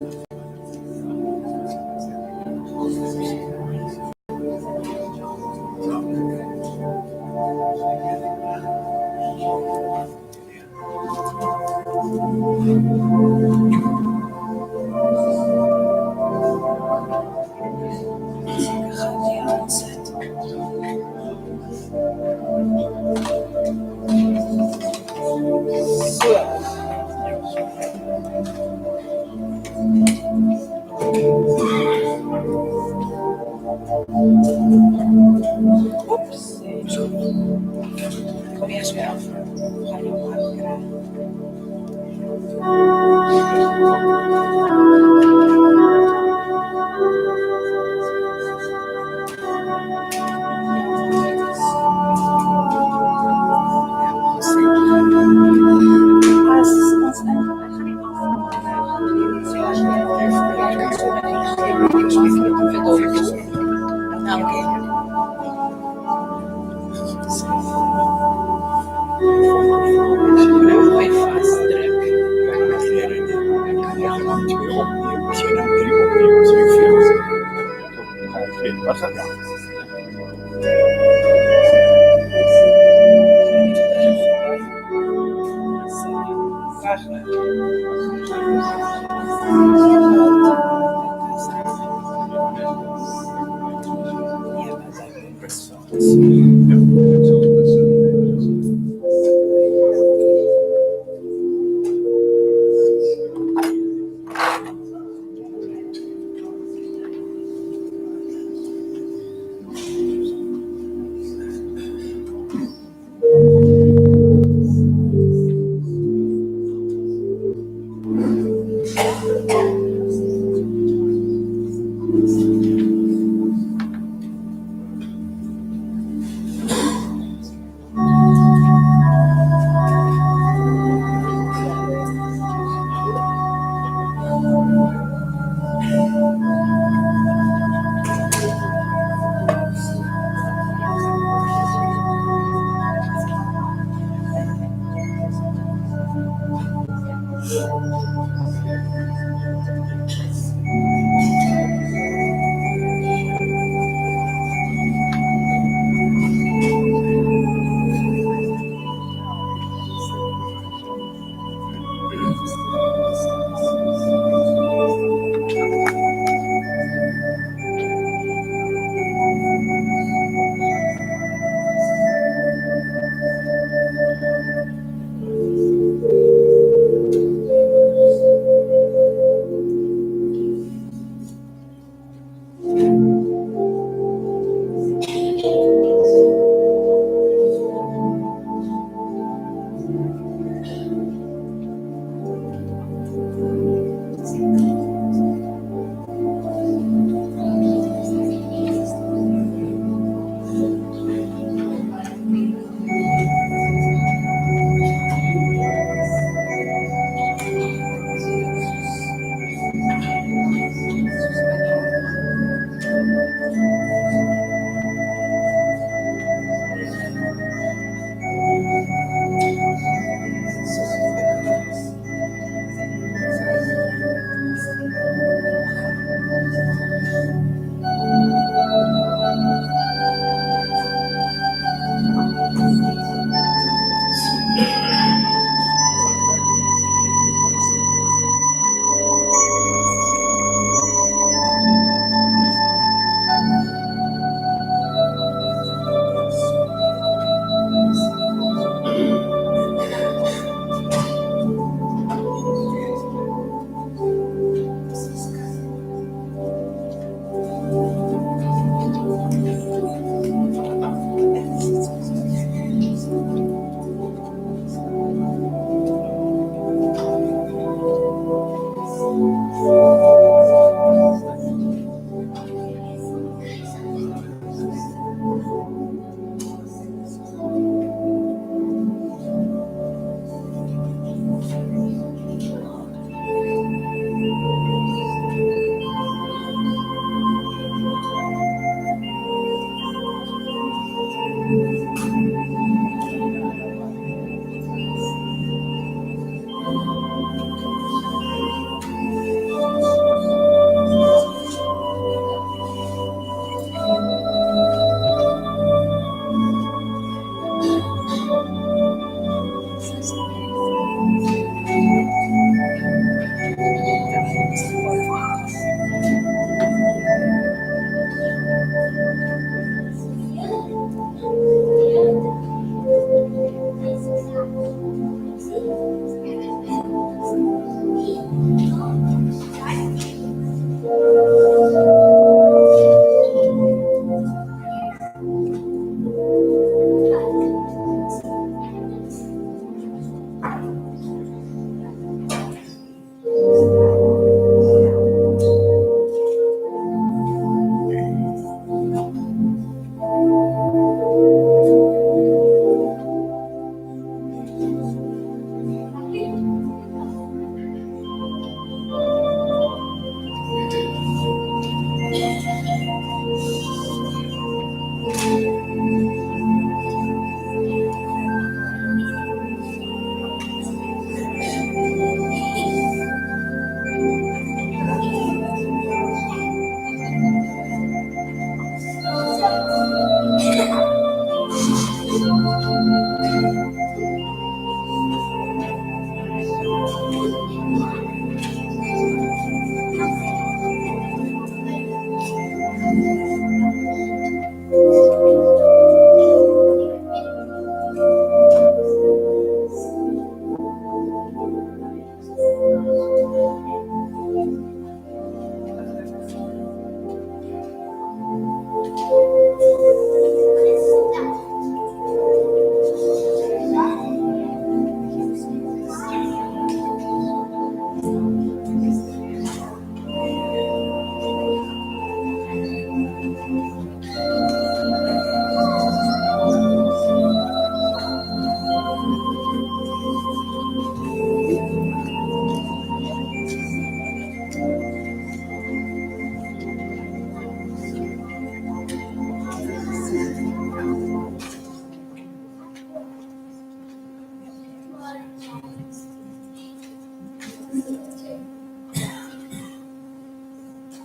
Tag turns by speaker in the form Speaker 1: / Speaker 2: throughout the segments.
Speaker 1: Oeps. Kom eerst weer af. Ga je ophouden krijgen.
Speaker 2: Wat gaat dat?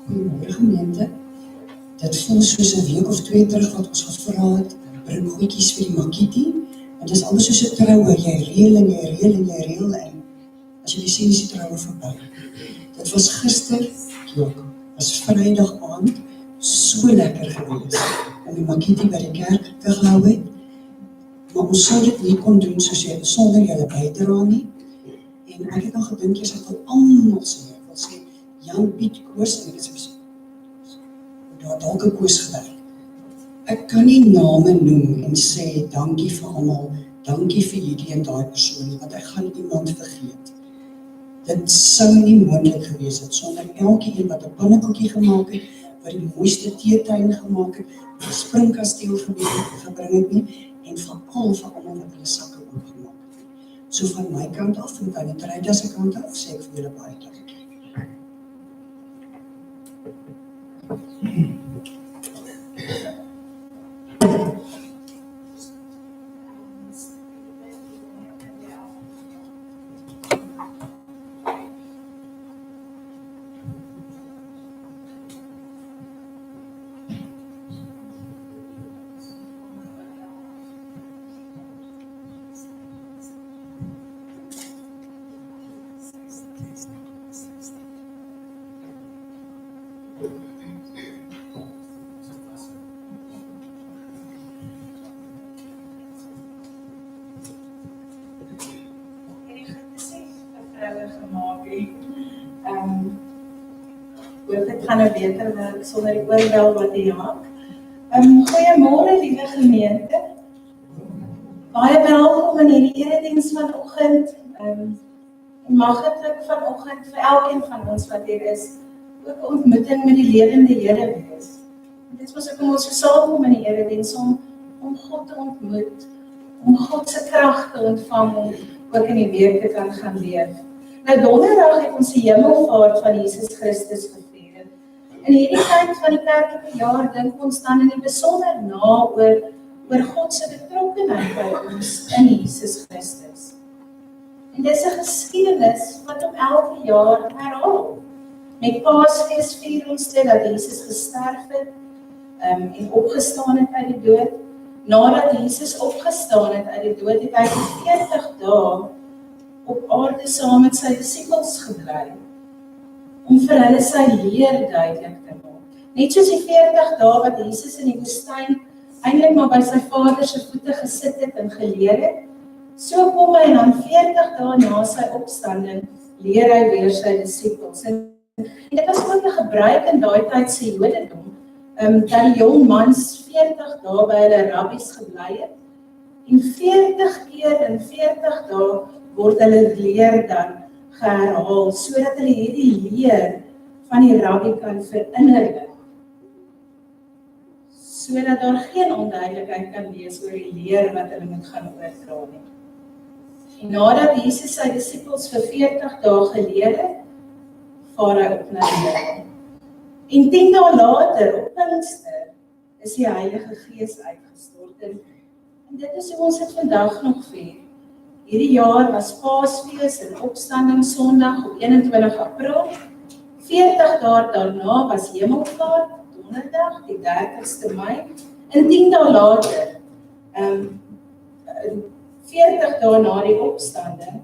Speaker 2: Goeiemôre gemeente. Dit voel soos 'n week of 2 terug wat ons gevra het, bring goedjies vir die makietie. En dis alles soos 'n troue, jy reël en jy reël en jy reël en as jy die sien is die troue verby. Dit was gister, was Vrydag aand, so lekker gewees om die makietie by die kerk te gehou het. Maar ons sou dit nie kon doen soos jy sonder julle bydra nie. En ek het nog gedink jy sal almal sê, ek wil sê Jan, Piet, Koos, en dit is daar dalk 'n Koos gewerk. Ek kan nie name noem en sê dankie vir almal, dankie vir hierdie en daai persoon nie, want ek gaan iemand vergeet. Dit sou nie moontlik gewees het sonder elkeen wat 'n pannekoekie gemaak het, wat die mooiste teetuin gemaak het, 'n springkasteel gebring het nie, en veral vir almal wat hulle sakke oopgemaak het. So van my kant af en van die Tryda se kant af sê ek vir julle baie dankie.
Speaker 1: Dit gaan beter werk sonder die oorbel wat jy maak. Goeiemôre liewe gemeente. Baie welkom in hierdie erediens vanoggend. En mag dit vanoggend vir elkeen van ons wat hier is, ook 'n ontmoeting met die lewende Here wees. Dit was ook om ons gesamentlik in die erediens om God te ontmoet, om God se krag te ontvang en ook in die week te kan gaan leef. Nou donderdag het ons die hemelvaart van Jesus Christus gevier. In hierdie tyd van die kerklike jaar dink ons dan in die besonder na oor God se betrokkenheid by ons in Jesus Christus. En dis 'n geskiedenis wat om elke jaar herhaal. Met Paasfees vier ons dit dat Jesus gesterf het en opgestaan het uit die dood. Nadat Jesus opgestaan het uit die dood, het hy vir 40 dae op aarde saam met sy disippels gebly, om vir hulle sy leer duidelik te maak. Net soos die 40 dae wat Jesus in die woestyn eintlik maar by sy Vader se voete gesit het en geleer het, so kom hy en dan 40 dae na sy opstanding leer hy weer sy disippels. En dit was ook 'n gebruik in daai tyd se Jodendom, dat die jong mans 40 dae by hulle rabbies gebly het, en 40 keer in 40 dae word hulle leer dan geherhaal, sodat hulle hierdie leer van die rabbi kan verinnerlik, sodat daar geen onduidelikheid kan wees oor die leer wat hulle moet gaan oordra nie. En nadat Jesus sy disippels vir 40 dae geleer het, vaar hy op na die hemel. En 10 dae later, op Pinkster, is die Heilige Gees uitgestort. En dit is hoe ons dit vandag nog vier. Hierdie jaar was Paasfees en Opstanding Sondag op 21 April. 40 dae daarna was Hemelvaart, Donderdag, die 30ste Mei. En 10 dae later, 40 dae na die opstanding,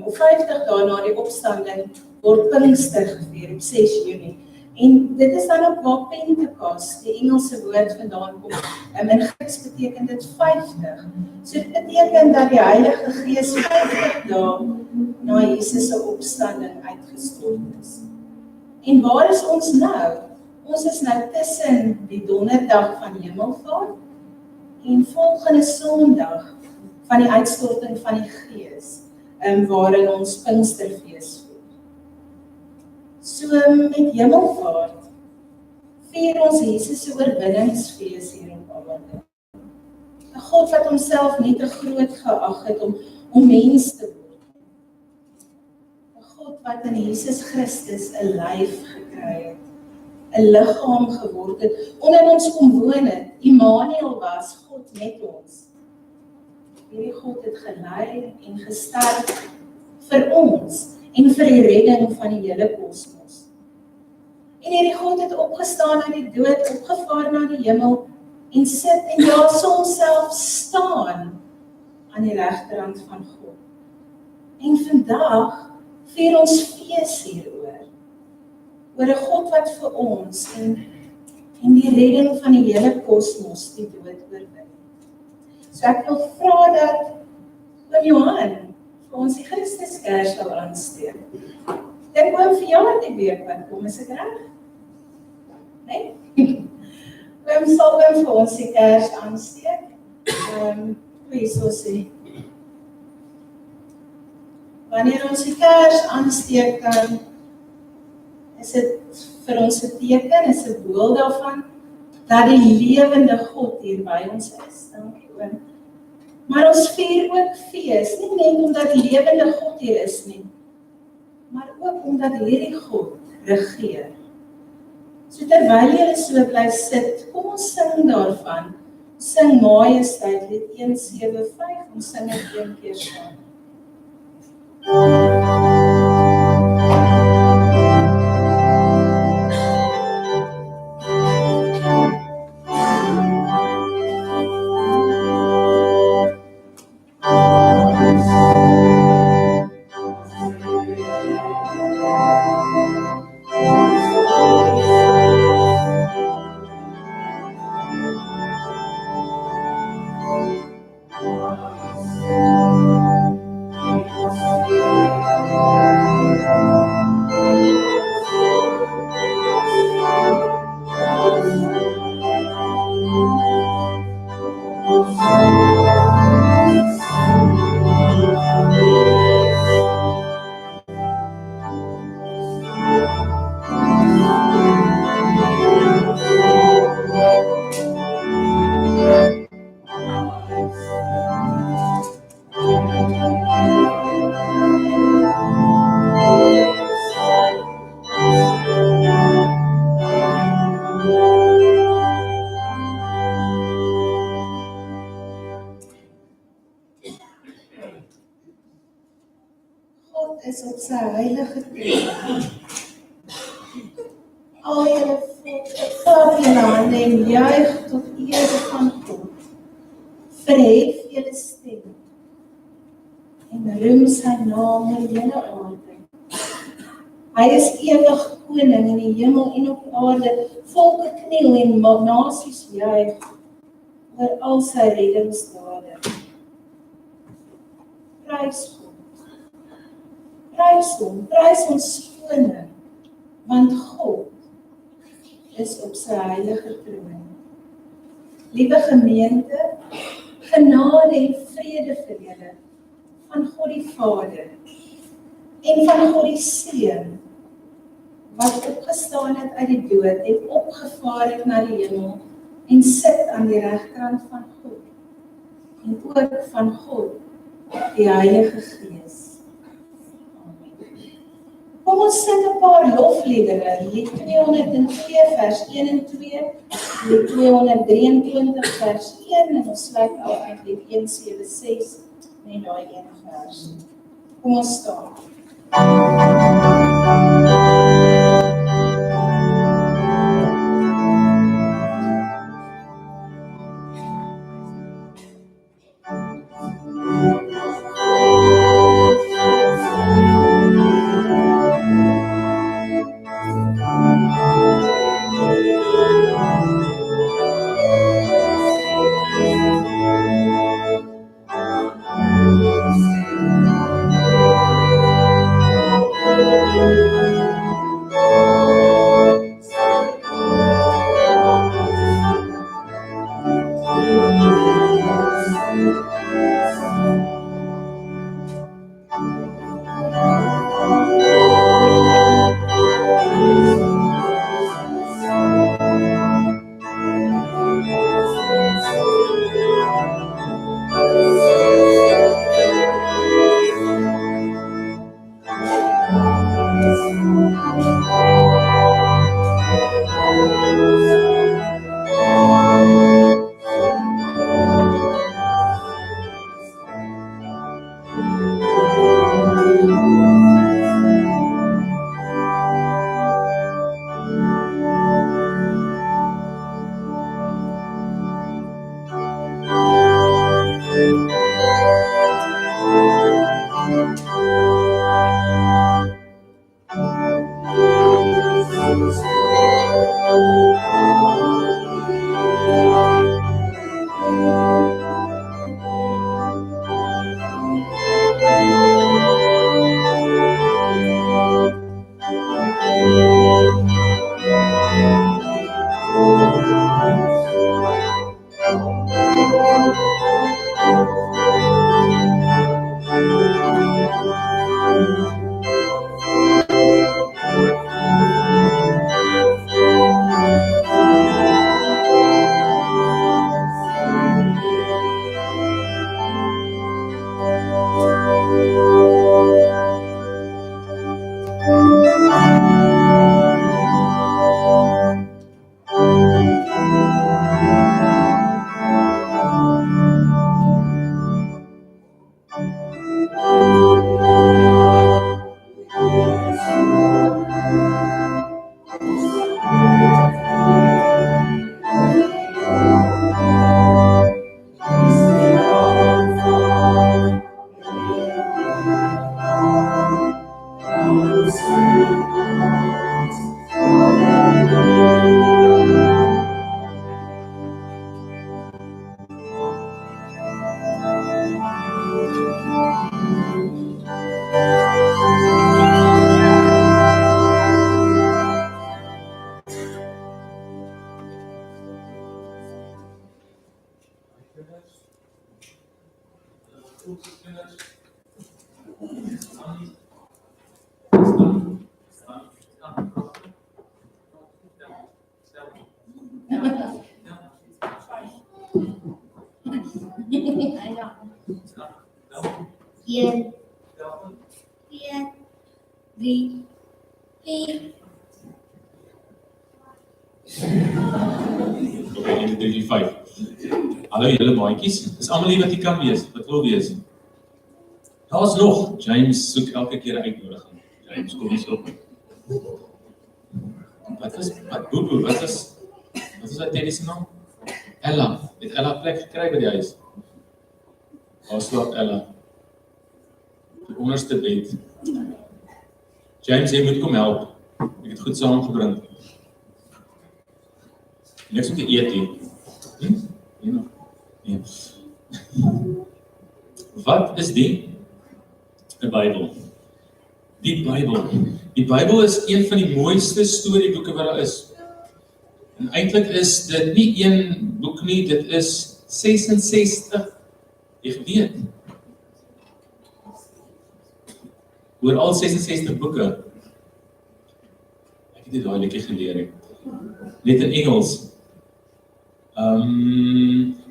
Speaker 1: of 50 dae na die opstanding, word Pinkster gevier op 6 Junie. En dit is dan ook waar Pentekost, die Engelse woord vandaan kom. In Grieks beteken dit 50. So dit beteken dat die Heilige Gees 50 dae na Jesus se opstanding uitgestort is. En waar is ons nou? Ons is nou tussen die donderdag van Hemelvaart en volgende Sondag van die uitstorting van die Gees, waarin ons Pinksterfees vier. So met Hemelvaart vier ons Jesus se oorwinningsfees hier op aarde. 'n God wat homself nie te groot geag het om mens te word. 'n God wat in Jesus Christus 'n lyf gekry het, 'n liggaam geword het, onder ons kom woon het. Immanuel was God met ons. Hierdie God het gelei en gesterf vir ons en vir die redding van die hele kosmos. En hierdie God het opgestaan uit die dood, opgevaar na die hemel, en sit en ja, soms self staan aan die regterhand van God. En vandag vier ons fees hieroor, oor 'n God wat vir ons en die redding van die hele kosmos die dood oorwin. So ek wil vra dat oom Johan vir ons die Christuskers sal aansteek. Dink oom vir jou die week wat kom, is ek reg? Nee? Oom sal oom vir ons die kers aansteek. Wie so sê. Wanneer ons die kers aansteek, dan is dit vir ons 'n teken, is 'n beeld daarvan, dat die lewende God hier by ons is. Dankie oom. Maar ons vier ook fees, nie net omdat die lewende God hier is nie, maar ook omdat hierdie God regeer. So terwyl julle so bly sit, kom ons sing daarvan. Sing Majesteit, lied 175, ons sing dit een keer saam. God is op sy heilige troon. Al julle volke, klap julle hande en juig tot ere van God. Verhef julle stem en roem sy naam oor julle aarde. Hy is ewig koning in die hemel en op aarde. Volke kniel en nasies juig oor al sy reddingsdade. Prys God. Prys hom, prys ons koning, want God is op sy heilige troon. Liewe gemeente, genade en vrede vir julle van God die Vader en van God die Seun, wat opgestaan het uit die dood en opgevaar het na die hemel en sit aan die regterhand van God en ook van God, die Heilige Gees. Kom ons sing 'n paar lofliedere, lied 202 vers 1 en 2, lied 223 vers 1 en ons sluit af met lied 176 met daai een vers. Kom ons staan.
Speaker 3: Een, twee, drie, vier.
Speaker 4: Okay, 1, 2, 3, 5. Hallo julle maatjies, is almal hier wat jy kan wees, wat wil wees? Daar's nog, James soek elke keer 'n uitnodiging. James, kom eens op. Wat is dat Teddy se naam? Ella, het Ella plek gekry by die huis? Waar slaap Ella? Die onderste bed. James, jy moet kom help. Ek het goed saamgebring. Niks om te eet hier. Hier nog? Nee. Wat is die? 'n Bybel. Die Bybel. Die Bybel is een van die mooiste storieboeke wat daar is. En eintlik is dit nie een boek nie, dit is 66. Jy weet. Oor al 66 boeke. Ek het dit daai liedjie geleer het. Net in Engels.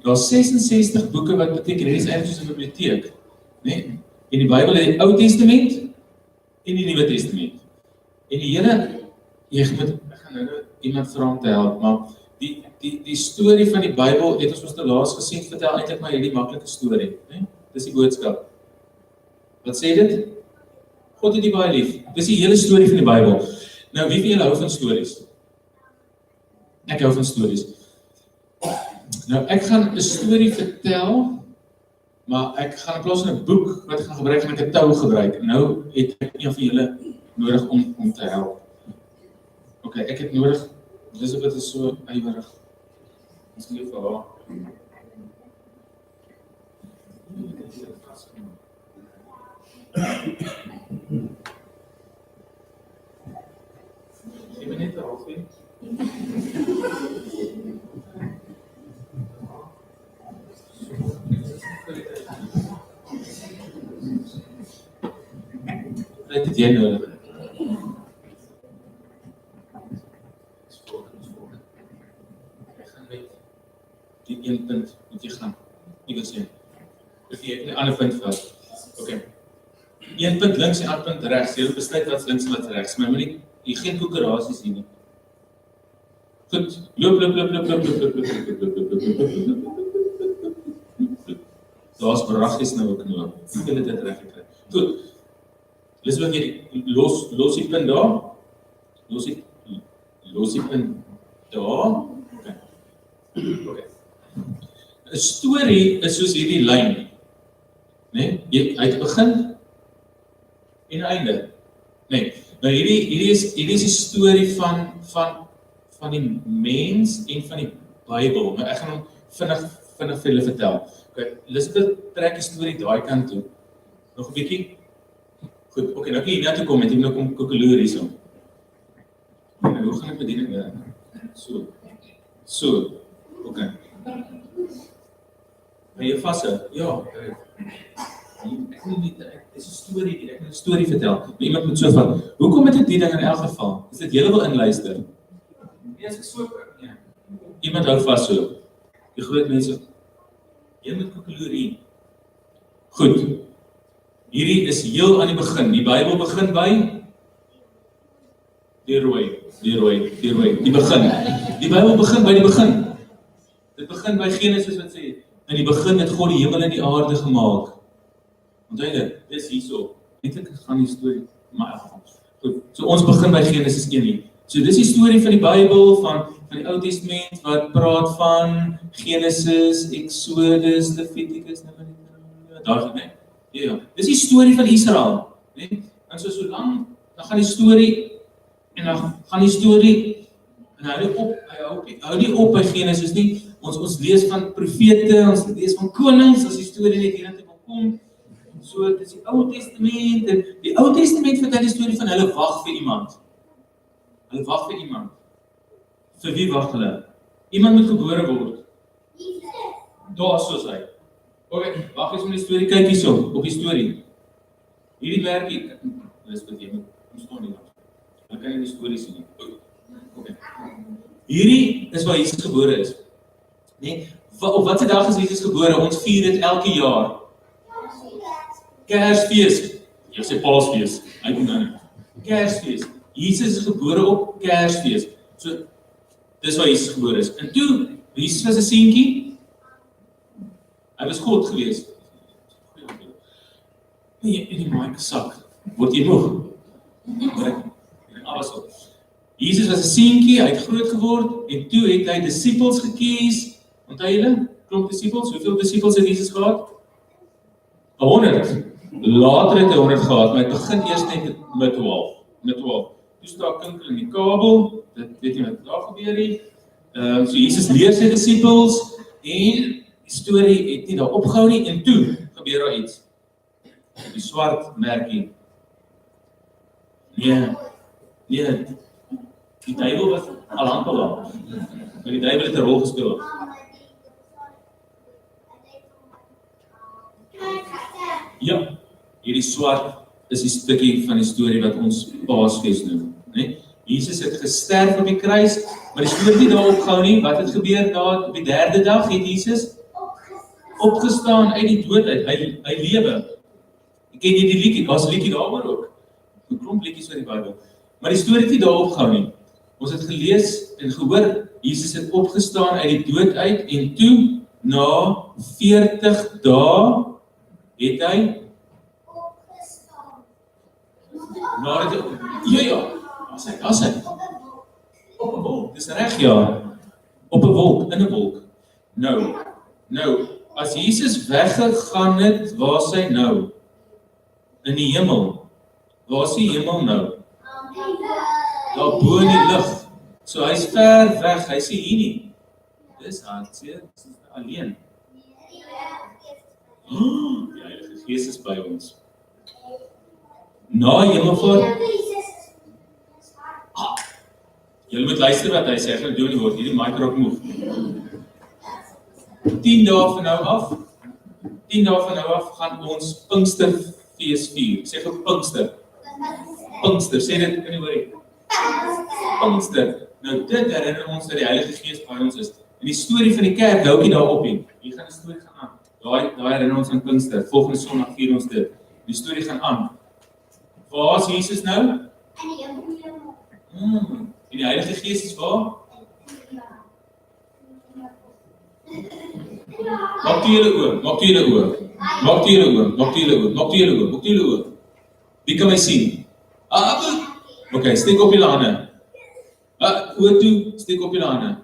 Speaker 4: Daar's 66 boeke wat beteken, dit is eintlik soos 'n biblioteek, né? In die Bybel het die Ou Testament en die Nuwe Testament. En die hele, ek gaan nou iemand vra om te help, maar die storie van die Bybel het ons te laas gesien, vertel eintlik maar hierdie maklike storie, né? Dis die boodskap. Wat sê dit? God het die baie lief. Dis die hele storie van die Bybel. Nou, wie van julle hou van stories? Ek hou van stories. Nou, ek gaan 'n storie vertel, maar ek gaan in plaas van 'n boek wat ek gaan gebruik, gaan ek 'n tou gebruik. Nou het ek een van julle nodig om te help. Ok, ek het nodig, Elizabeth is so ywerig. Ons moet vir haar. Gee my net 'n halfie. Wat het jy nodig? Ek gaan met die een punt moet jy gaan. Nie wil sê. Of jy 'n ander punt vat. Okay. Een punt links en 'n ander punt regs. Jy moet besluit wat's links en wat's regs. Maar moenie jy geen koekerasies hier nie. Goed. Loop. Daar's braggies nou ook nou. Ek het dit reg gekry. Goed. Lees wat jy los die punt daar. Los die punt daar. Okay. 'n Storie is soos hierdie lyn. Né? Jy uit begin en einde. Nee, Nou hierdie is die storie van die mens en van die Bybel. Maar ek gaan hom vinnig vir julle vertel. Okay, Elizabeth trek die storie daai kant toe. Nog 'n bietjie. Goed, okay, nou kan jy hier na toe kom met nou kom koekeloer hierso. Nou, hoe gaan ek bedien dit? So, okay. Ben jy vas? Ja. Ek wil nie, dis 'n storie, ek wil 'n storie vertel. Maar iemand moet so van, hoekom het ek die ding in elk geval? Is dit julle wil inluister? Nee, as ek so, ja. Iemand hou vas so. Die groot mense, jy moet koekeloer hier. Goed. Hierdie is heel aan die begin. Die Bybel begin by die rooi. Die begin. Die Bybel begin by die begin. Dit begin by Genesis wat sê, in die begin het God die hemel en die aarde gemaak. Onthou dit, dis hierso. Eintlik gaan die storie, maar goed. So ons begin by Genesis 1 hier. So dis die storie van die Bybel, van die Ou Testament wat praat van Genesis, Exodus, Levitikus, daar net. Ja, dis die storie van Israel, né? En so lank dan gaan die storie en dan gaan die storie en hou nie op by Genesis nie. Ons lees van profete, ons lees van konings, as die storie net hierheen wil kom. So dit is die Ou Testament en die Ou Testament vertel die storie van hulle wag vir iemand. Hulle wag vir iemand. Vir wie wag hulle? Iemand moet gebore word. Daar soos hy. Okay, wag eens met die storie, kyk hierso, op die storie. Hierdie merkie, Elizabeth, jy moet staan nie. Dan kan jy die storie sien nie. Okay. Hierdie is waar Jesus gebore is. Nee, op wat se dag is Jesus gebore? Ons vier dit elke jaar. Kersfees. Jy sê Paasfees. Hy kom dan. Kersfees. Jesus is gebore op Kersfees. So, dis waar Jesus gebore is. En toe, Jesus was 'n seentjie. Hy was God gewees. Nee, in die mic sak. Word jy moeg? Jesus was 'n seentjie, hy het groot geword en toe het hy disippels gekies. Onthou julle? Klomp disippels. Hoeveel disippels het Jesus gehad? 100. Later het hy 100 gehad, maar hy begin eers net met 12. Toe staan kinkel in die kabel. Dit weet jy wat daar gebeur nie. So Jesus leer sy disippels en die storie het nie daar opgehou nie en toe gebeur daar iets. Die swart merkie. Nee, die duiwel was al lankal daar. Maar die duiwel het 'n rol gespeel. Ja, hierdie swart is die stukkie van die storie wat ons Paasfees noem, né? Jesus het gesterf op die kruis, maar die storie het nie daar opgehou nie. Wat het gebeur daar op die 3de dag? Het Jesus opgestaan uit die dood uit. Hy lewe. Ken jy die liedjie? Daar's 'n liedjie daaroor ook. 'n Klomp liedjies uit die Bybel. Maar die storie het nie daar opgehou nie. Ons het gelees en gehoor, Jesus het opgestaan uit die dood uit en toe na 40 dae het hy opgestaan. Ja. As hy. Op 'n wolk. Dis reg ja. Op 'n wolk, in 'n wolk. Nou, as Jesus weggegaan het, waar is hy nou? In die hemel. Waar is die hemel nou? Daar bo in die lug. So hy's ver weg, hy sê hier nie. Dis hartseer, dis alleen. Die Heilige Gees is by ons. Na hemelvaart. Julle moet luister wat hy sê, ek gaan doen nie word, hierdie mic raak moeg. 10 dae van nou af gaan ons Pinksterfees vier. Sê gou Pinkster, sê dit in die hoorie. Pinkster. Nou dit herinner ons dat die Heilige Gees by ons is. En die storie van die kerk hou nie daarop nie. Hier gaan die storie gaan aan. Daai herinner ons aan Pinkster. Volgende Sondag vier ons dit. Die storie gaan aan. Waar is Jesus nou? In die hemel. En die Heilige Gees is waar? Maak toe julle oë. Wie kan my sien? Okay, steek op julle hande. Oë toe, steek op julle hande.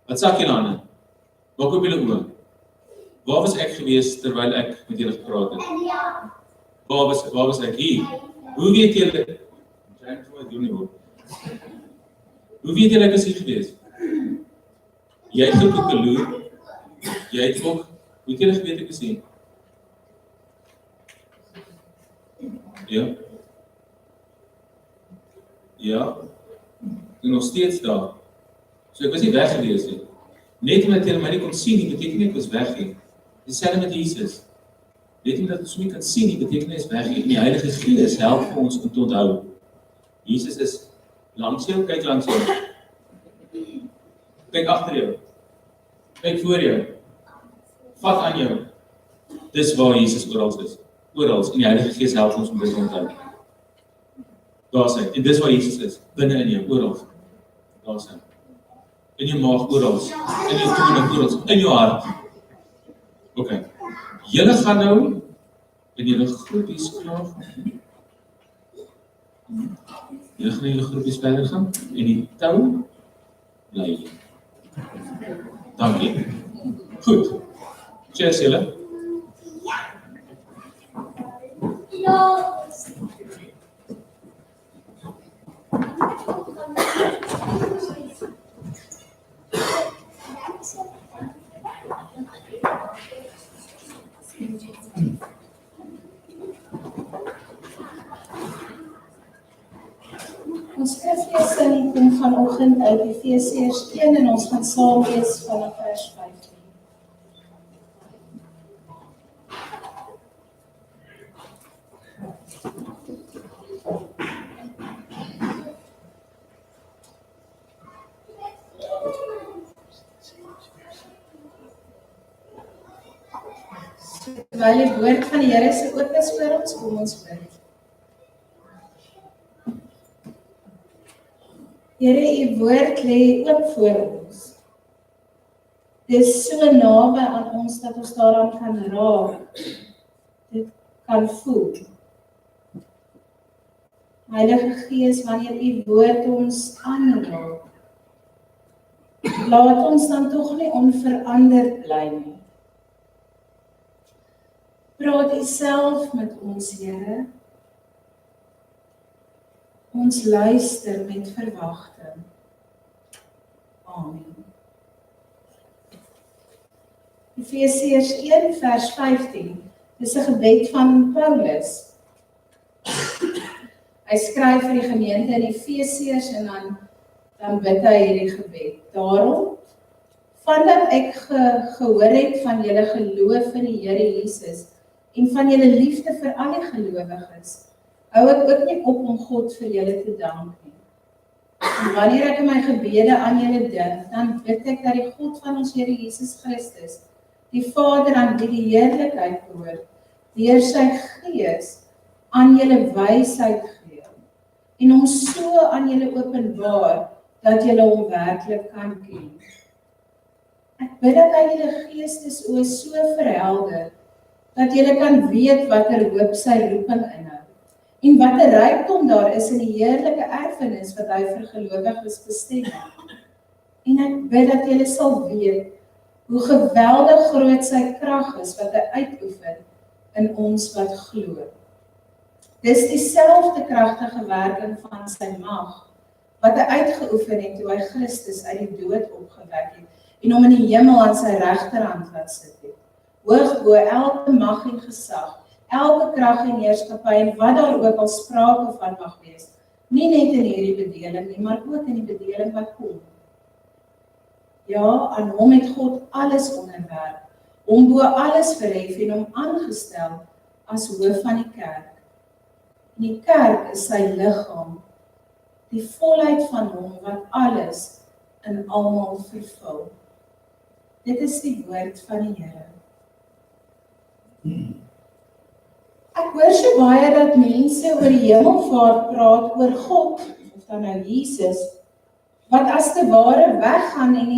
Speaker 4: Wat sak julle hande? Maak op julle oë. Waar was ek gewees terwyl ek met julle gepraat het? Waar was ek hier? Hoe weet julle? Jy het vir my doen nie hoor. Hoe weet jy ek is hier gewees? Jy het gekoekeloer, jy het ook, hoe het jy geweet ek is hier? Ja? Ja? Ek nog steeds daar. So ek was nie weg gewees nie. Net omdat jy my nie kon sien nie, beteken nie ek was weg nie. Dieselfde met Jesus. Net omdat ons nie kan sien nie, beteken nie is weg nie. En die Heilige Gees help vir ons om te onthou. Jesus is langs jou, kyk langs jou. Kyk agter jou. Kyk voor jou. Vat aan jou. Dis waar Jesus oral is. Oral. En die Heilige Gees help ons om dit te onthou. Daar is hy. En dis waar Jesus is. Binne in jou, oral. Daar is hy. In jou maag, oral. In jou tong, oral. In jou hart. Ok. Julle gaan nou in julle groepies klaar. Julle gaan in julle groepies verder gaan. En die tou bly. Dankie. Goed. Cheers julle.
Speaker 1: Ons skriflesing kom vanoggend uit Efesiërs 1 en ons gaan saam lees vanaf vers 15. Terwyl die woord van die Here se oop is vir ons, kom ons bid. Here, u woord lê oop voor ons. Dit is so naby aan ons dat ons daaraan kan raak. Dit kan voel. Heilige Gees, wanneer u woord ons aanraak, laat ons dan tog nie onveranderd bly nie. Praat u self met ons, Here. Ons luister met verwagting. Amen. Efesiërs 1 vers 15 is 'n gebed van Paulus. Hy skryf vir die gemeente in Efesiërs en dan bid hy hierdie gebed. Daarom, vandat ek gehoor het van julle geloof in die Here Jesus en van julle liefde vir al die gelowiges, hou ek ook nie op om God vir julle te dank nie. En wanneer ek in my gebede aan julle dink, dan bid ek dat die God van ons Here Jesus Christus, die Vader aan wie die heerlikheid behoort, deur sy Gees aan julle wysheid gee en hom so aan julle openbaar dat julle hom werklik kan ken. Ek bid dat hy julle geestesoë so verhelder dat julle kan weet watter hoop sy roeping inhou en watter rykdom daar is in die heerlike erfenis wat hy vir gelowiges bestem het. En ek bid dat julle sal weet hoe geweldig groot sy krag is wat hy uitoefen in ons wat glo. Dis dieselfde kragtige werking van sy mag wat hy uitgeoefen het toe hy Christus uit die dood opgewek het en hom in die hemel aan sy regterhand laat sit het. Hoog bo elke mag en gesag, elke krag en heerskappy en wat daar ook al sprake van mag wees, nie net in hierdie bedeling nie, maar ook in die bedeling wat kom. Ja, aan hom het God alles onderwerp, hom bo alles verhef en hom aangestel as hoof van die kerk. En die kerk is sy liggaam, die volheid van hom wat alles in almal vervul. Dit is die woord van die Here. Ek hoor so baie dat mense oor die hemelvaart praat oor God, of dan nou Jesus, wat as te ware weggaan en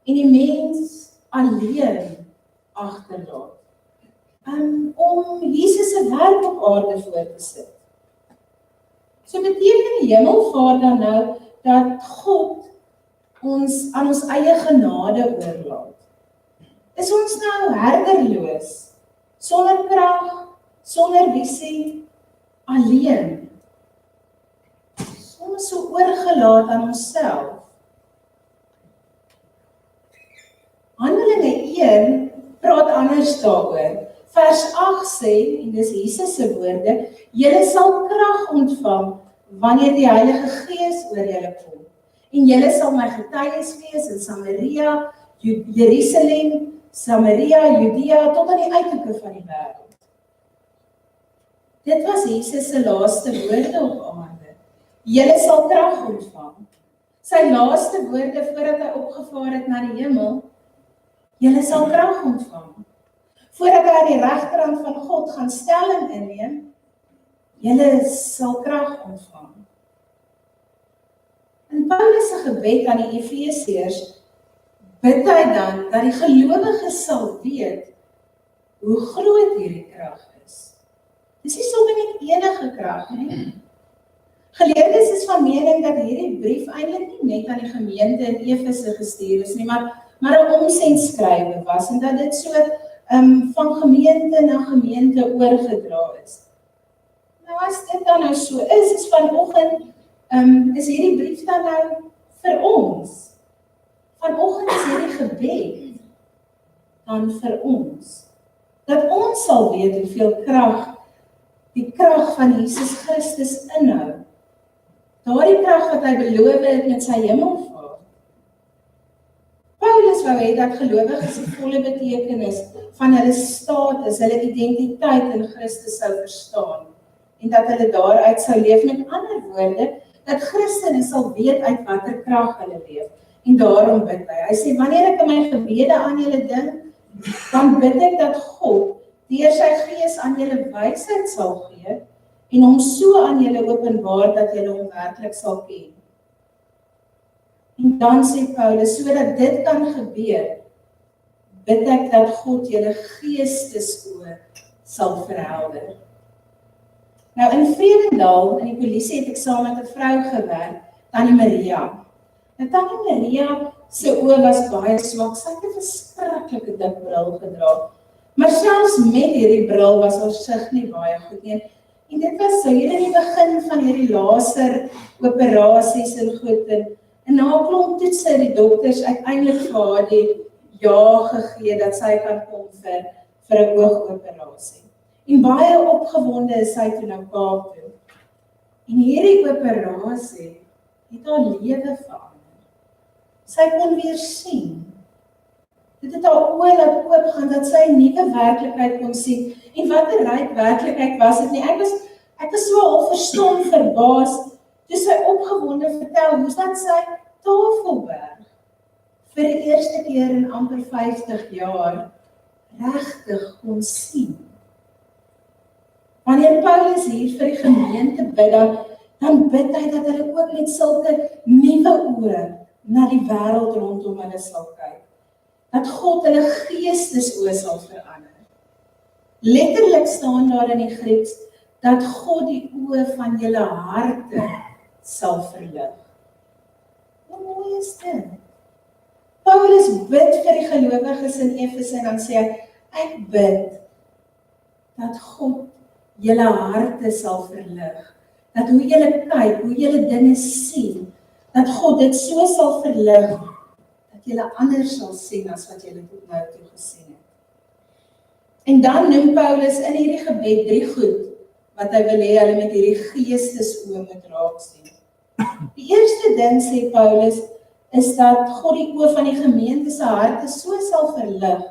Speaker 1: die mens alleen agterlaat. Om Jesus se werk op aarde voor te sit. So beteken die hemelvaart dan nou dat God ons aan ons eie genade oorlaat. Is ons nou herderloos, sonder krag, sonder visie, alleen? ons so oorgelaat aan onsself? Handelinge 1 praat anders daaroor. Vers 8 sê, en dis Jesus se woorde, julle sal krag ontvang wanneer die Heilige Gees oor julle kom. En julle sal my getuies wees in Samaria, Jerusalem, Samaria, Judea, tot aan die uithoeke van die wêreld. Dit was Jesus se laaste woorde op aarde. Julle sal krag ontvang. Sy laaste woorde voordat hy opgevaar het na die hemel, julle sal krag ontvang. Voordat hy aan die regterhand van God gaan stelling inneem, julle sal krag ontvang. In Paulus se gebed aan die Efesiërs bid hy dan dat die gelowiges sal weet hoe groot hierdie krag is. Dis nie sommer net enige krag nie. Geleerdes is van mening dat hierdie brief eintlik nie net aan die gemeente in Efese gestuur is nie, maar 'n omsendskrywe was en dat dit so van gemeente na gemeente oorgedra is. Nou as dit dan nou so is vanoggend is hierdie brief dan nou vir ons. Vanoggend is hierdie gebed dan vir ons. Dat ons sal weet hoeveel krag die krag van Jesus Christus inhou. Daardie krag wat hy beloof het met sy hemelvaart. Paulus wou hê dat gelowiges die volle betekenis van hulle status, hulle identiteit in Christus sou verstaan en dat hulle daaruit sou leef. Met ander woorde, dat Christene sal weet uit watter krag hulle leef. En daarom bid hy. Hy sê, wanneer ek in my gebede aan julle dink, dan bid ek dat God deur sy Gees aan julle wysheid sal gee en hom so aan julle openbaar dat julle hom werklik sal ken. En dan sê Paulus, sodat dit kan gebeur, bid ek dat God julle geestesoë sal verhelder. Nou in Vredendal, in die polisie het ek saam met 'n vrou gewerk, Tannie Maria. En Tannie Maria se oë was baie swak, sy het 'n verskriklike dik bril gedra. Maar selfs met hierdie bril was haar sig nie baie goed nie. En dit was so hier in die begin van hierdie laser operasies en goed. En na 'n klomp toetse die dokters uiteindelik vir haar die ja gegee dat sy kan kom vir 'n oogoperasie. En baie opgewonde is sy toe na Kaap toe. En hierdie operasie het haar lewe verander. Sy kon weer sien. Dit het haar oë laat oopgaan dat sy 'n nuwe werklikheid kon sien. En wat 'n ryk werklikheid was dit nie. Ek was so al verstom, verbaas, toe sy opgewonde vertel hoe dat sy Tafelberg vir die eerste keer in amper 50 jaar regtig kon sien. Wanneer Paulus hier vir die gemeente bid, dan bid hy dat hulle ook met sulke nuwe oë na die wêreld rondom hulle sal kyk. Dat God hulle geestesoë sal verander. Letterlik staan daar in die Grieks, dat God die oë van julle harte sal verlig. Hoe mooi is dit? Paulus bid vir die gelowiges in Efese en dan sê hy, ek bid dat God julle harte sal verlig. Dat hoe julle kyk, hoe julle dinge sien, dat God dit so sal verlig, dat julle anders sal sien as wat julle tot nou toe gesien het. En dan noem Paulus in hierdie gebed 3 goed, wat hy wil hê hulle met hierdie geestesoë moet raak sien. Die eerste ding, sê Paulus, is dat God die oë van die gemeente se harte so sal verlig,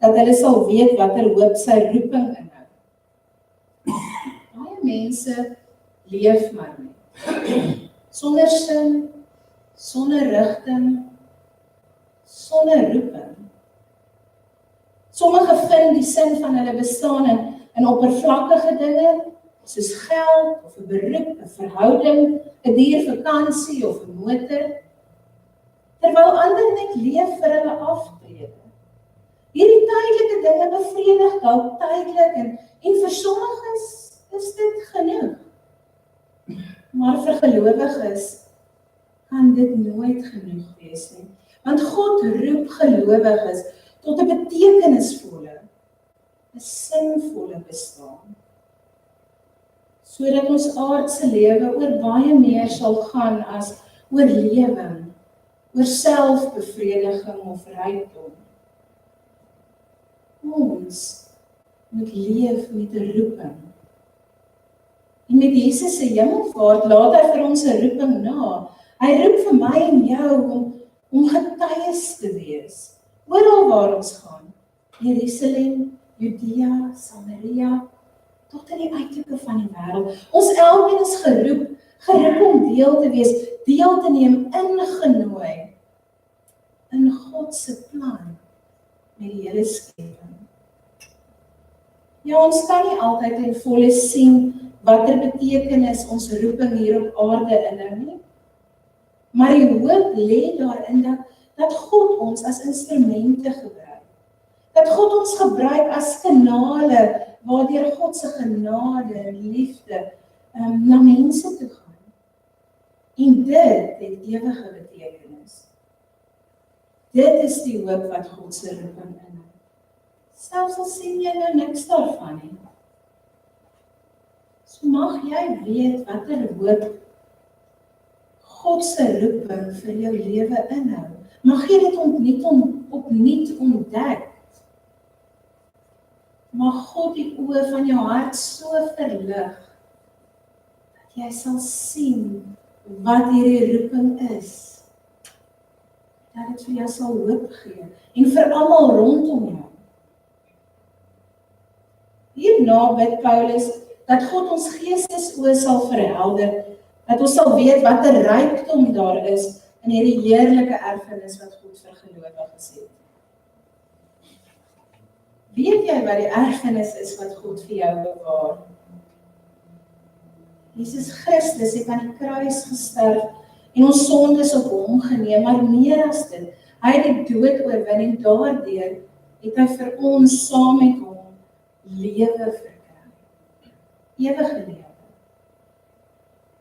Speaker 1: dat hulle sal weet watter hoop sy roeping inhou. Baie mense leef maar net. Sonder sin, sonder rigting, sonder roeping. Sommige vind die sin van hulle bestaan in oppervlakkige dinge, soos geld, of 'n beroep, 'n verhouding, 'n duur vakansie of 'n motor, terwyl ander net leef vir hulle aftrede. Hierdie tydelike dinge bevredig dalk tydelik en vir sommiges is dit genoeg. Maar vir gelowiges kan dit nooit genoeg wees nie. Want God roep gelowiges tot 'n betekenisvolle, 'n sinvolle bestaan. sodat ons aardse lewe oor baie meer sal gaan as oorlewing, oor selfbevrediging of rykdom. Ons moet leef met 'n roeping. En met Jesus se hemelvaart laat hy vir ons 'n roeping na. Hy roep vir my en jou om getuies te wees, oral waar ons gaan. Jerusalem, Judea, Samaria, tot in die uithoeke van die wêreld. Ons elkeen is geroep om deel te wees, deel te neem, ingenooi in God se plan met die hele skepping. Ja, ons kan nie altyd in volle sien watter betekenis ons roeping hier op aarde inhou nie. Maar die hoop lê daarin dat God ons as instrumente gebruik. Dat God ons gebruik as kanale waardeur God se genade en liefde na mense toe gaan. En dit het ewige betekenis. Dit is die hoop wat God se roeping inhou. Selfs al sien jy nou niks daarvan nie. So mag jy weet watter hoop God se roeping vir jou lewe inhou. Mag jy dit opnuut ontdek. Mag God die oë van jou hart so verlig, dat jy sal sien wat hierdie roeping is. Dat dit vir jou sal hoop gee, en vir almal rondom jou. Hierna bid Paulus, dat God ons geestesoë sal verhelder, dat ons sal weet wat 'n rykdom daar is in hierdie heerlike erfenis wat God vir gelowiges het. Weet jy wat die erfenis is wat God vir jou bewaar? Jesus Christus het aan die kruis gesterf en ons sondes op hom geneem, maar meer as dit, hy het die dood oorwin en daardeur het hy vir ons saam met hom lewe verkry. Ewige lewe.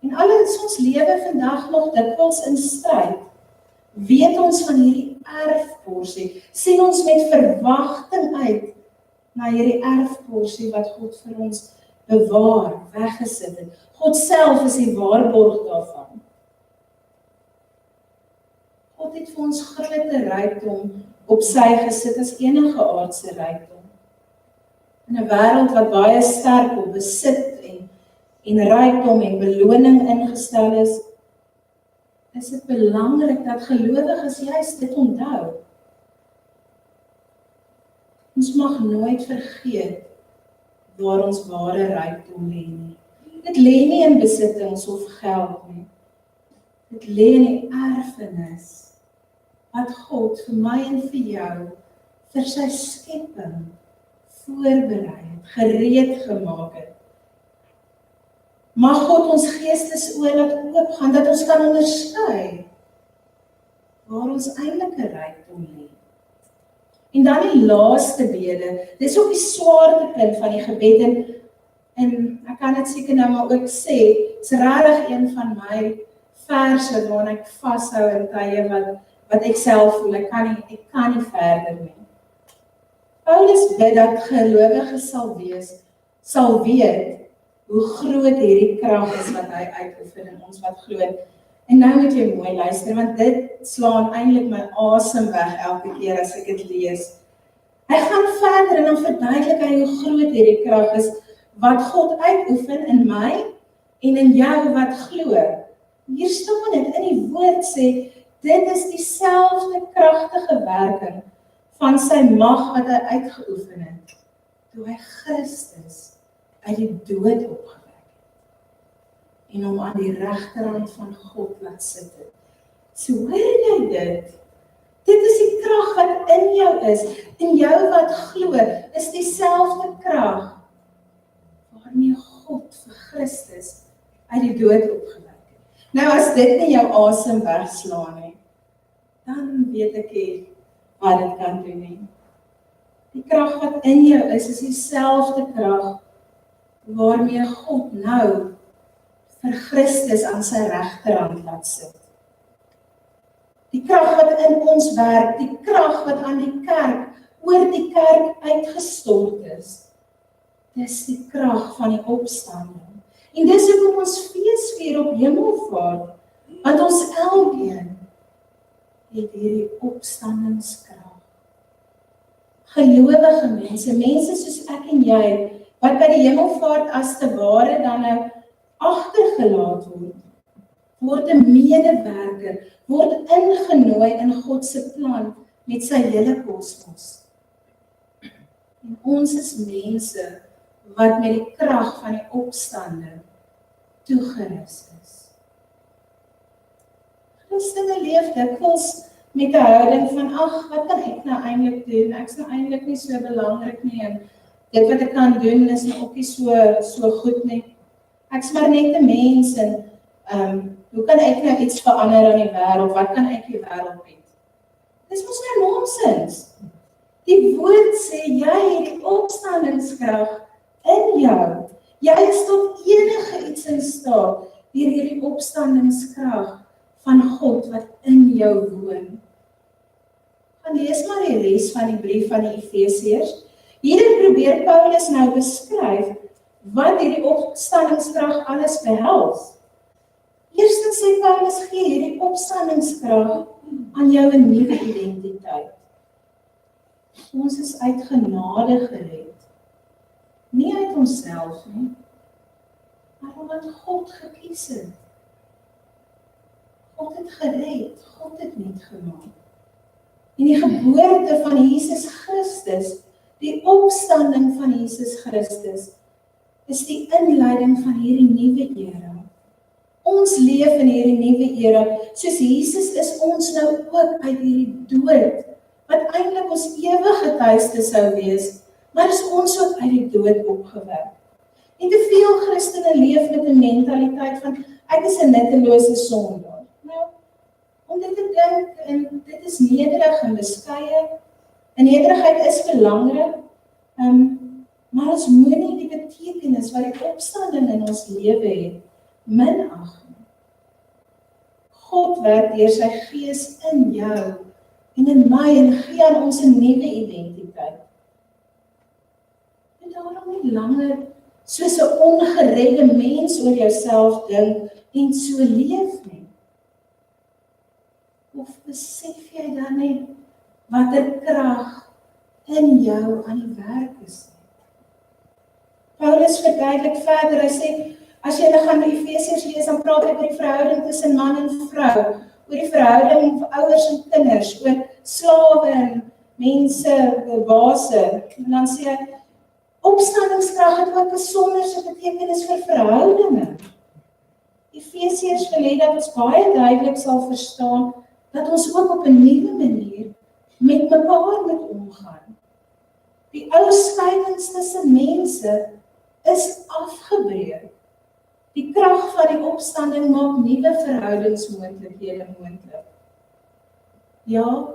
Speaker 1: En alles ons lewe vandag nog dikwels in stryd, weet ons van hierdie erfporsie, sien ons met verwagting uit na hierdie erfporsie wat God vir ons bewaar, weggesit het. God self is die waarborg daarvan. God het vir ons groter rykdom op sy gesit as enige aardse rykdom. In 'n wêreld wat baie sterk op besit en rykdom en beloning ingestel is dit belangrik dat gelowiges juist dit onthou. Ons mag nooit vergeet waar ons ware rykdom lê nie. Dit lê nie in besittings of geld nie. Dit lê in die erfenis wat God vir my en vir jou, vir sy skepping voorberei het, gereed gemaak het. Mag God ons geestesoë laat oopgaan, dat ons kan onderskei waar ons eintlike rykdom lê. En dan die laaste bede, dis ook die swaartepunt van die gebed, en ek kan dit seker nou maar ook sê, is regtig een van my verse waarna ek vashou in tye wat ek self voel, ek kan nie verder nie. Paulus bid dat gelowiges sal weet hoe groot hierdie krag is wat hy uitoefen in ons wat glo. En nou moet jy mooi luister, want dit slaan eintlik my asem weg elke keer as ek dit lees. Hy gaan verder en dan verduidelik hy hoe groot hierdie krag is wat God uitoefen in my en in jou wat glo. Hier staan dit in die woord sê, dit is dieselfde kragtige werking van sy mag wat hy uitgeoefen het, toe hy Christus uit die dood opgewek het, en hom aan die regterhand van God laat sit het. So hoor jy dit? Dit is die krag wat in jou is, in jou wat glo, is dieselfde krag, waarmee God vir Christus uit die dood opgewek het. Nou as dit nie jou asem wegslaan nie, dan weet ek nie wat dit kan doen nie. Die krag wat in jou is dieselfde krag waarmee God nou vir Christus aan sy regterhand laat sit. Die krag wat in ons werk, die krag wat aan die kerk, oor die kerk uitgestort is, dis die krag van die opstanding. En dis hoekom ons fees vier op Hemelvaart, want ons elkeen het hierdie opstandingskrag. Gelowige mense, mense soos ek en jy, wat by die Hemelvaart as te ware dan nou agtergelaat word 'n medewerker, word ingenooi in God se plan met sy hele kosmos. En ons is mense wat met die krag van die opstanding toegerus is. Christene leef dikwels met 'n houding van, ag, wat kan ek nou eintlik doen? Ek's nou eintlik nie so belangrik nie, en dit wat ek kan doen is nou ook nie so goed nie. Ek's maar net 'n mens, en hoe kan ek nou iets verander aan die wêreld? Wat kan ek die wêreld bied? Dis mos nou nonsens. Die woord sê, jy het die opstandingskrag in jou. Jy is tot enige iets in staat deur hierdie opstandingskrag van God wat in jou woon. Gaan lees maar die res van die brief van die Efesiërs. Hierin probeer Paulus nou beskryf wat hierdie opstandingskrag alles behels. Eerstens sê Paulus, gee hierdie opstandingskrag aan jou 'n nuwe identiteit. Ons is uit genade gered. Nie uit onsself nie, maar omdat God gekies het. God het gered, God het nuut gemaak. En die geboorte van Jesus Christus, die opstanding van Jesus Christus, is die inleiding van hierdie nuwe era. Ons leef in hierdie nuwe era, soos Jesus is ons nou ook uit hierdie dood, wat eintlik ons ewige tuiste sou wees, maar is ons ook uit die dood opgewek. En te veel Christene leef met 'n mentaliteit van, ek is 'n nuttelose sondaar. Nou, om dit te dink, en dit is nederig en beskeie, en nederigheid is belangrik, maar ons moenie die betekenis wat die opstanding in ons lewe het, minag nie. God werk deur sy Gees in jou en in my en gee aan ons 'n nuwe identiteit. En daarom nie langer soos 'n ongeredde mens oor jouself dink en so leef nie. Of besef jy dan nie watter krag in jou aan die werk is nie? Paulus verduidelik verder, hy sê, as jy nou gaan die Efesiërs lees, dan praat hy oor die verhouding tussen man en vrou, oor die verhouding van ouers en kinders, oor slawe en mense, base. En dan sê hy, opstandingskrag het ook 'n besonderse betekenis vir verhoudinge. Efesiërs wil hê dat ons baie duidelik sal verstaan dat ons ook op 'n nuwe manier met mekaar moet omgaan. Die ou skeidings tussen mense is afgebreek. Die krag van die opstanding maak nuwe verhoudingsmoontlikhede moontlik. Ja,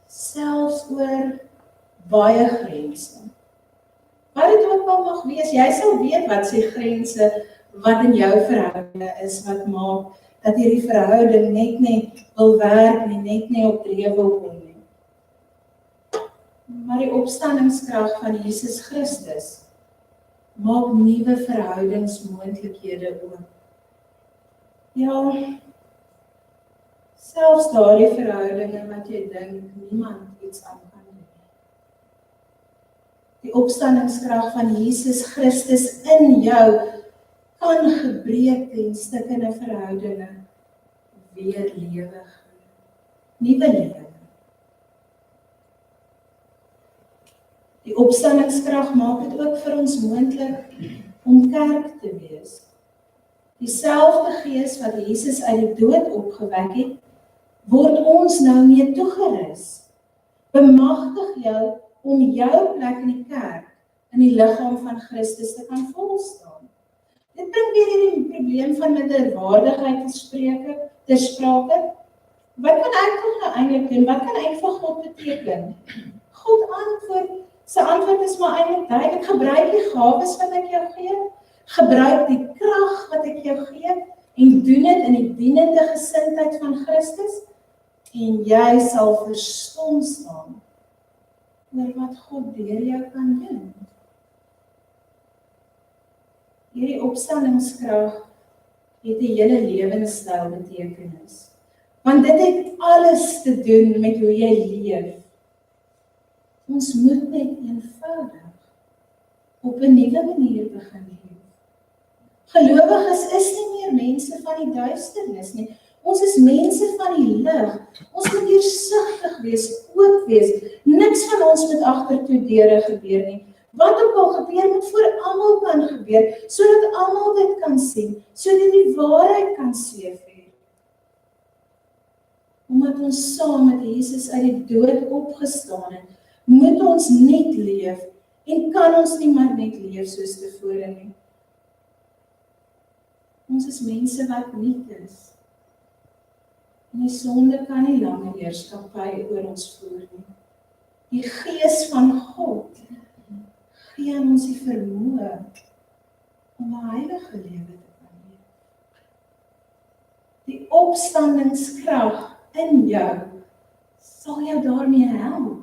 Speaker 1: selfs oor baie grense. Wat dit ook al mag wees, jy sal weet wat se grense wat in jou verhouding is, wat maak dat hierdie verhouding net nie wil werk nie, net nie op dreef wil kom nie. Maar die opstandingskrag van Jesus Christus maak nuwe verhoudingsmoontlikhede oop. Ja, selfs daardie verhoudinge wat jy dink niemand iets aan kan doen. Die opstandingskrag van Jesus Christus in jou kan gebreekte stukkende verhoudinge weer lewig, nuwe lewe. Die opstandingskrag maak dit ook vir ons moontlik om kerk te wees. Dieselfde Gees wat Jesus uit die dood opgewek het, word ons nou mee toegerus. Bemagtig jou om jou plek in die kerk, in die liggaam van Christus te kan volstaan. Dit bring weer hierdie probleem van minderwaardigheid ter sprake. Wat kan ek nou eintlik doen? Wat kan ek vir God beteken? God sy antwoord is maar eintlik duidelik, gebruik die gawes wat ek jou gee, gebruik die krag wat ek jou gee, en doen dit in die dienende gesindheid van Christus, en jy sal verstom staan oor wat God deur jou kan doen. Hierdie opstandingskrag het 'n hele lewenstyl betekenis. Want dit het alles te doen met hoe jy leef. Ons moet net eenvoudig op 'n nuwe manier begin leef. Gelowiges is nie meer mense van die duisternis nie. Ons is mense van die lig. Ons moet deursigtig wees, oop wees. Niks van ons moet agtertoe deure gebeur nie. Wat ook al gebeur, moet voor almal kan gebeur, sodat almal dit kan sien, sodat die waarheid kan sweef hê. Omdat ons saam met Jesus uit die dood opgestaan het, moet ons net leef en kan ons nie maar net leef soos tevore nie. Ons is mense wat nuut is. En die sonde kan nie langer heerskappy oor ons voer nie. Die Gees van God gee aan ons die vermoë om 'n heilige lewe te kan leef. Die opstandingskrag in jou sal jou daarmee help.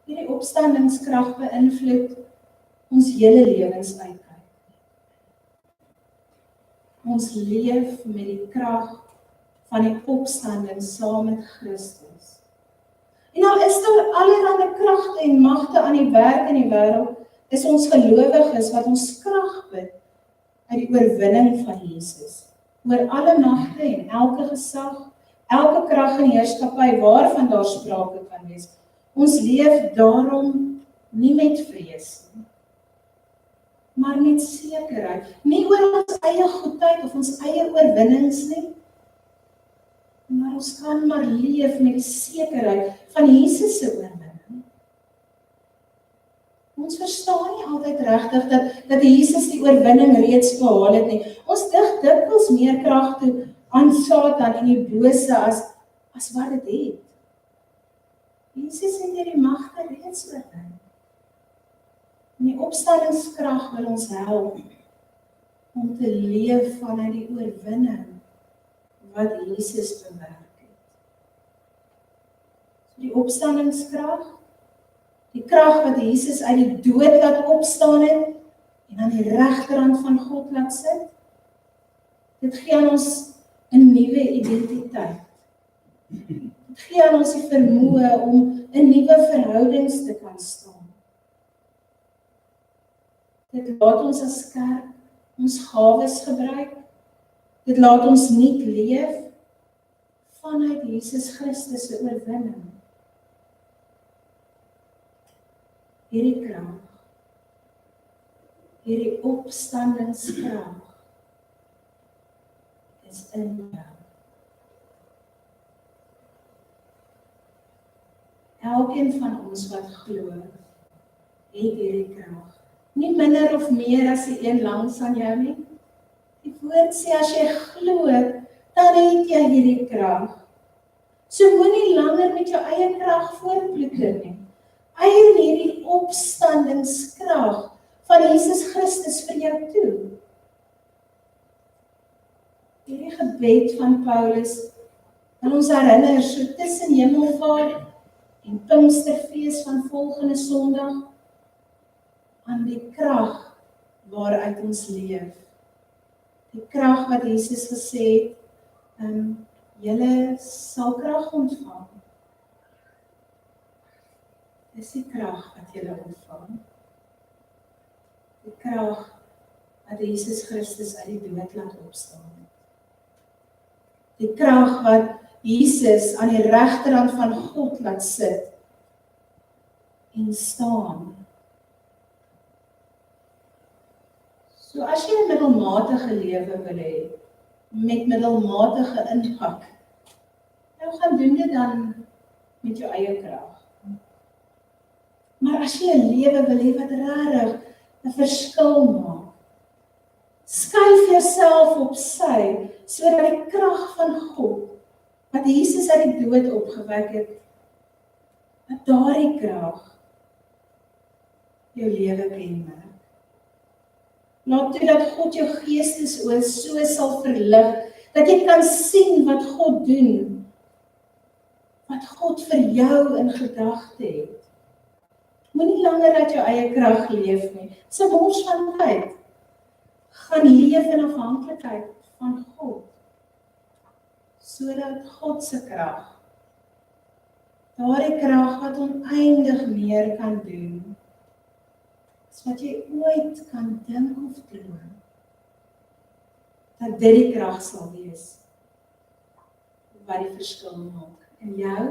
Speaker 1: Hierdie opstandingskrag beïnvloed ons hele lewensuitkyk. Ons leef met die krag van die opstanding saam met Christus. En al is daar allerlei kragte en magte aan die werk in die wêreld, is ons gelowiges wat ons krag put uit die oorwinning van Jesus. Oor alle magte en elke gesag, elke krag en heerskappy waarvan daar sprake kan wees. Ons leef daarom nie met vrees nie, maar met sekerheid. Nie oor ons eie goedheid of ons eie oorwinnings nie, maar ons kan maar leef met die sekerheid van Jesus se oorwinning. Ons verstaan nie altyd regtig dat Jesus die oorwinning reeds behaal het nie. Ons dig dikwels meer krag toe aan Satan en die bose as wat dit het. Jesus het hierdie magte reeds oorwin. En die opstandingskrag wil ons help om te leef vanuit die oorwinning wat Jesus bewerk het. So die opstandingskrag, die krag wat Jesus uit die dood laat opstaan het en aan die regterhand van God laat sit, dit gee aan ons 'n nuwe identiteit. Dit gee aan ons die vermoë om in nuwe verhoudings te kan staan. Dit laat ons as kerk ons gawes gebruik. Dit laat ons nuut leef vanuit Jesus Christus se oorwinning. Hierdie krag, hierdie opstandingskrag is in jou. Elkeen van ons wat glo, het hierdie krag. Nie minder of meer as die een langs aan jou nie. Die woord sê as jy glo, dan het jy hierdie krag. So moenie langer met jou eie krag voortploeter nie. Eier hierdie opstandingskrag van Jesus Christus vir jou toe. Hierdie gebed van Paulus wil ons herinner so tussen Hemelvaart en Pinksterfees van volgende Sondag aan die krag waaruit ons leef. Die krag wat Jesus gesê het, julle sal krag ontvang. Dis die krag wat julle ontvang. Die krag wat Jesus Christus uit die dood laat opstaan. Die krag wat Jesus aan die regterhand van God laat sit en staan. So as jy 'n middelmatige lewe wil hê, met middelmatige impak, nou gaan doen dit dan met jou eie krag. Maar as jy 'n lewe wil hê wat regtig 'n verskil maak, skuif jouself op sy, sodat die krag van God, wat Jesus uit die dood opgewek het, dat daardie krag jou lewe kenmerk. Laat toe dat God jou geestesoë so sal verlig, dat jy kan sien wat God doen, wat God vir jou in gedagte het. Moenie langer uit jou eie krag leef nie. Dis 'n mors van tyd. Gaan leef in afhanklikheid van God. Sodat God se krag, daardie krag wat oneindig meer kan doen, as wat jy ooit kan dink of droom, dat dit die krag sal wees wat die verskil maak in jou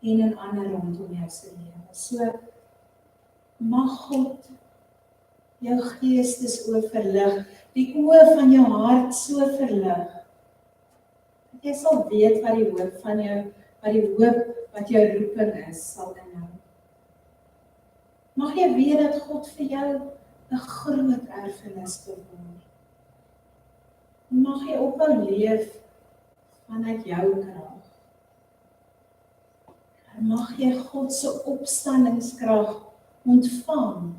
Speaker 1: en in ander rondom jou se lewe. So mag God jou geestesoë verlig, die oë van jou hart so verlig, dat jy sal weet wat die hoop van jou, wat jou roeping is, sal inhou. Mag jy weet dat God vir jou 'n groot erfenis bewaar. Mag jy ophou leef vanuit jou krag. En mag jy God se opstandingskrag ontvang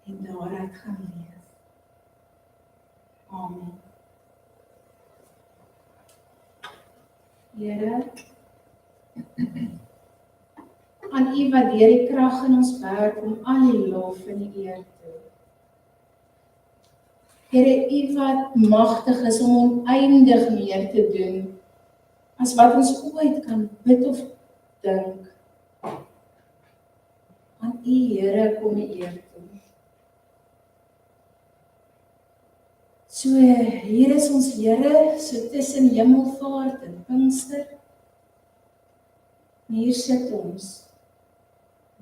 Speaker 1: en daaruit gaan leef. Amen. Here, aan U wat deur die krag in ons werk om al die lof en die eer toe. Here, U wat magtig is om oneindig meer te doen as wat ons ooit kan bid of dink. Aan U, Here, kom die eer toe. So, hier is ons Here, so tussen Hemelvaart en Pinkster. En hier sit ons,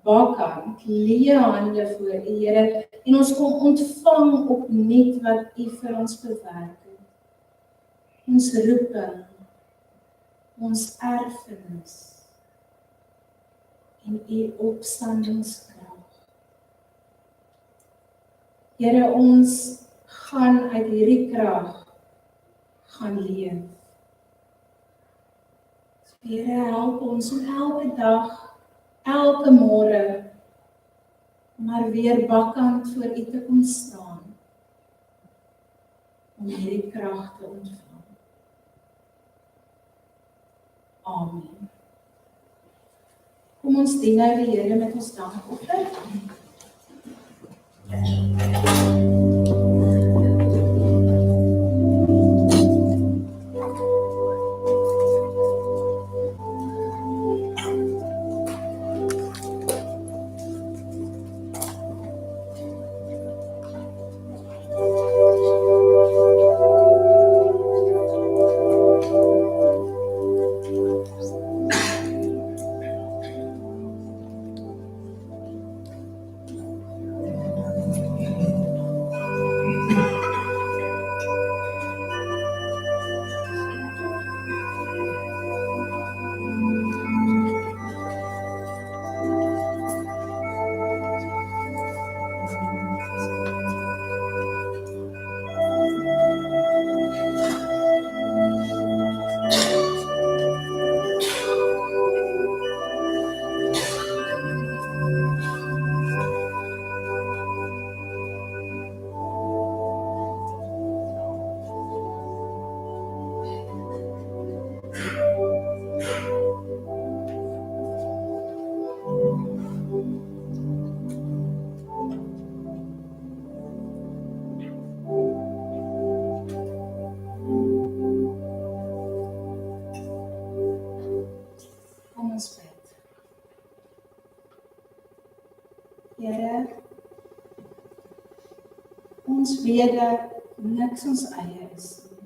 Speaker 1: bakkant, leë hande voor U, Here, en ons kom ontvang opnuut wat U vir ons bewerk het. Ons roeping, ons erfenis en U opstandingskrag. Here, ons gaan uit hierdie krag gaan leef. Here, help ons om elke dag, elke môre, maar weer bakkant voor U te kom staan, om hierdie krag te ontvang. Amen. Kom ons dien nou die Here met ons dankoffer. Here, ons weet dat niks ons eie is nie.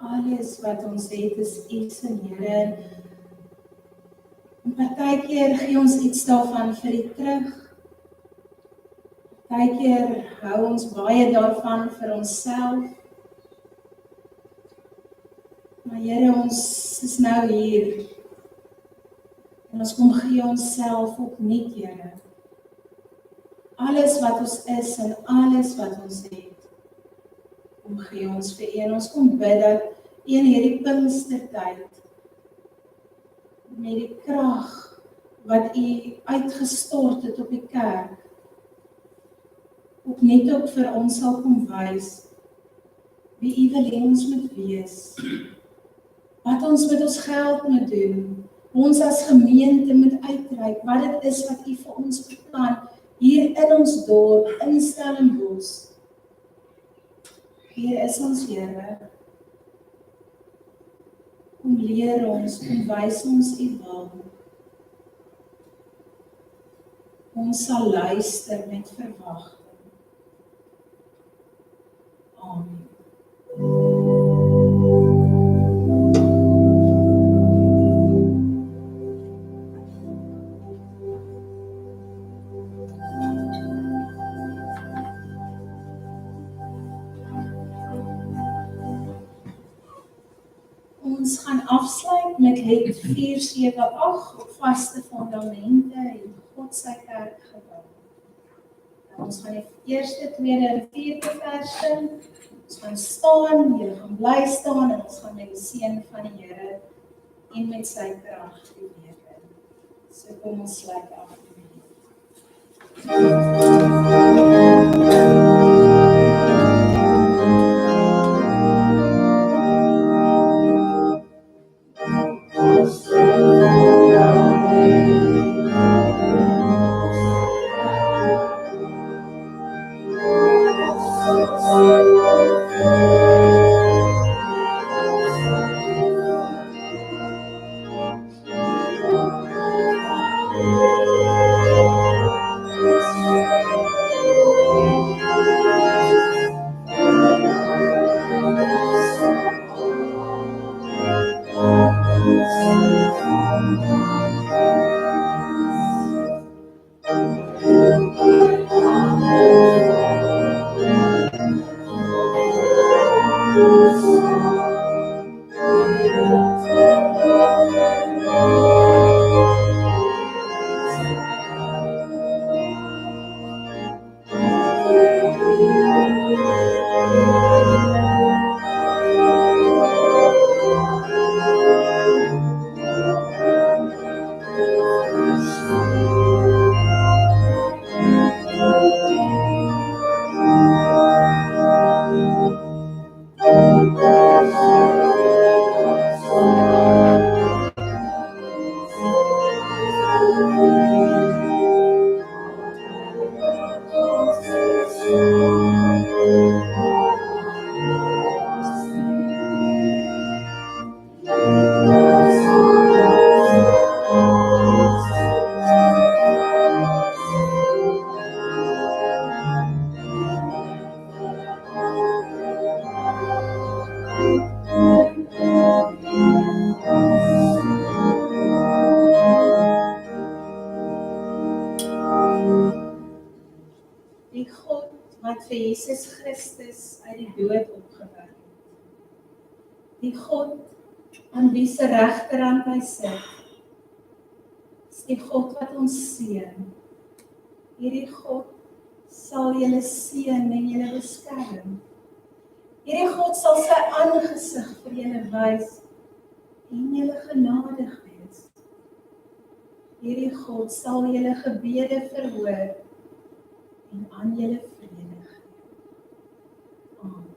Speaker 1: Alles wat ons het is U se, Here. En partykeer gee ons iets daarvan vir U terug. Partykeer hou ons baie daarvan vir onsself. Maar Here, ons is nou hier. En ons kom gee onsself opnuut, Here. Alles wat ons is en alles wat ons het, kom gee ons vir U. En ons kom bid dat U in hierdie Pinkstertyd, met die krag wat U uitgestort het op die kerk, opnuut ook vir ons sal kom wys, wie U wil hê ons moet wees, wat ons met ons geld moet doen, Ons as gemeente moet uitreik wat dit is wat U vir ons beplan hier in ons dorp, in Stellenbosch. Hier is ons Here. Kom leer ons, kom wys ons U wil. Ons sal luister met verwagting. Amen. Ons gaan afsluit met lied 478 op vaste fondamente en God sy kerk gebou. Nou, ons gaan die eerste, tweede en vierde vers sing. Ons gaan staan, julle gaan bly staan en ons gaan met die seën van die Here en met sy krag die week in. So kom ons sluit af. Die God wat vir Jesus Christus uit die dood opgewek het. Die God aan wie se regterhand hy sit. Is die God wat ons seën. Hierdie God sal julle seën en julle beskerm. Hierdie God sal sy aangesig vir julle wys en julle genadig wees. Hierdie God sal julle gebede verhoor en aan julle vrede gee. Amen.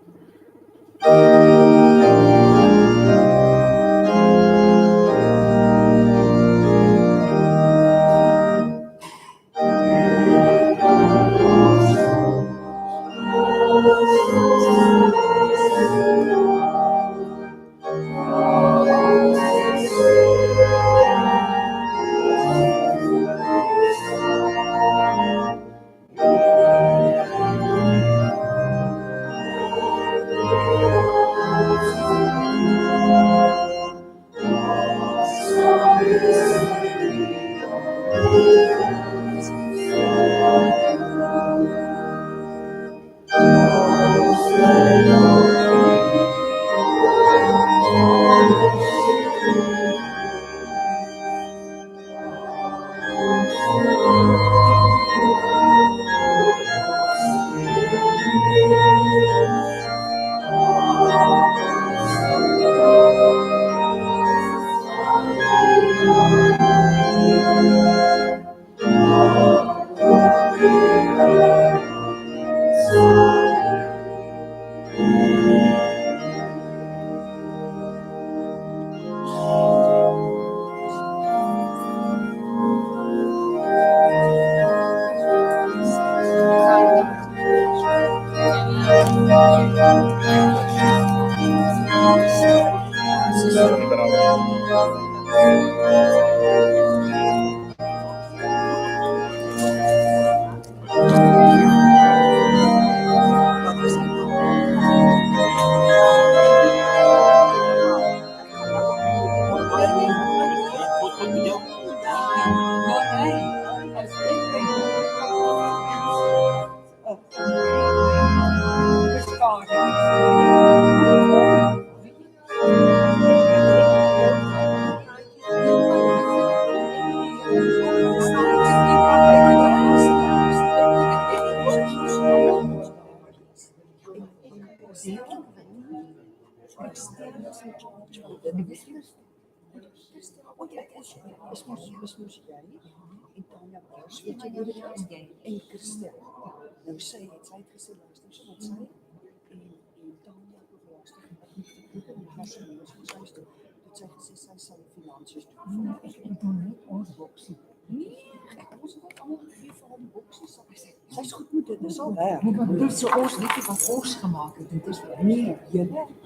Speaker 5: Dis so ons weet nie wat ons gemaak het. Dit is nie.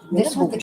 Speaker 5: Dis wat ek